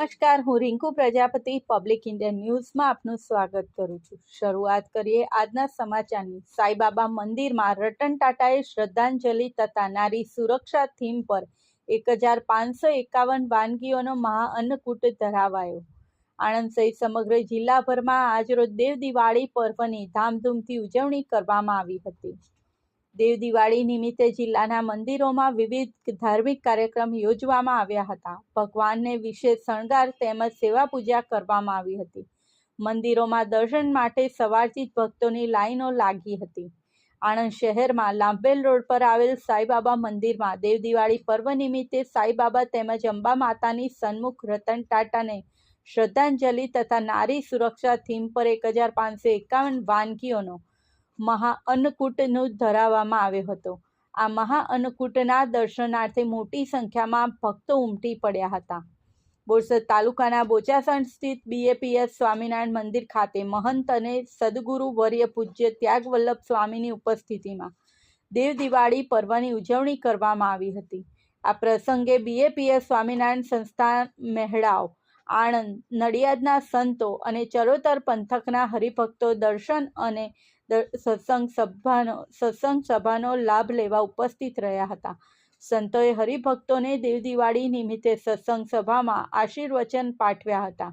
નમસ્કાર, હું Rinku Prajapati public Indian ન્યૂઝમાં આપનું સ્વાગત કરું છું। શરૂઆત કરીએ આજના સમાચારની। સાંઈબાબા મંદિરમાં રતન ટાટાએ શ્રદ્ધાંજલિ તથા નારી સુરક્ષા થીમ પર 1551 વાનગીઓનો મહાઅન્નકૂટ ધરાવાયો। આણંદ સહિત સમગ્ર જિલ્લાભરમાં આજરોજ દેવ દિવાળી પર્વની ધામધૂમથી ઉજવણી કરવામાં આવી હતી। દેવ દિવાળી નિમિત્તે જિલ્લાના મંદિરોમાં વિવિધ ધાર્મિક કાર્યક્રમ યોજવામાં આવ્યા હતા। ભગવાનને વિશેષ શણગાર તેમજ સેવા પૂજા કરવામાં આવી હતી। મંદિરોમાં દર્શન માટે સવારથી જ ભક્તોની લાઈનો લાગી હતી। આણંદ શહેરમાં લાંભેલ રોડ પર આવેલ સાંઈબાબા મંદિરમાં દેવ દિવાળી પર્વ નિમિત્તે સાંઈબાબા તેમજ અંબા માતાની સન્મુખ રતન ટાટાને શ્રદ્ધાંજલિ તથા નારી સુરક્ષા થીમ પર 1551 વાનગીઓનો મહાઅન્નકૂટનું ધરાવવામાં આવ્યો હતો। આ મહાઅન્નકૂટના દર્શનાર્થે મોટી સંખ્યામાં ભક્તો ઉમટી પડ્યા હતા। બોરસદ તાલુકાના બોચાસણ સ્થિત BAPS સ્વામિનારાયણ મંદિર ખાતે મહંત અને સદગુરુ વર્ય પૂજ્ય ત્યાગવલ્લભ સ્વામીની ઉપસ્થિતિમાં દેવ દિવાળી પર્વની ઉજવણી કરવામાં આવી હતી। આ પ્રસંગે BAPS સ્વામિનારાયણ સંસ્થાન મહેડાવ, આણંદ, નડિયાદના સંતો અને ચરોતર પંથકના હરિભક્તો દર્શન અને સત્સંગ સભાનો લાભ લેવા ઉપસ્થિત રહ્યા હતા। સંતોએ હરિભક્તોને દેવ દિવાળી નિમિત્તે સત્સંગ સભામાં આશીર્વચન પાઠવ્યા હતા।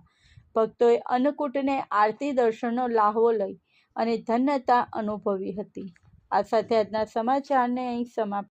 ભક્તોએ અન્નકૂટને આરતી દર્શનનો લાહવો લઈ અને ધન્યતા અનુભવી હતી। આ સાથે આજના સમાચારને અહીં સમાપ્ત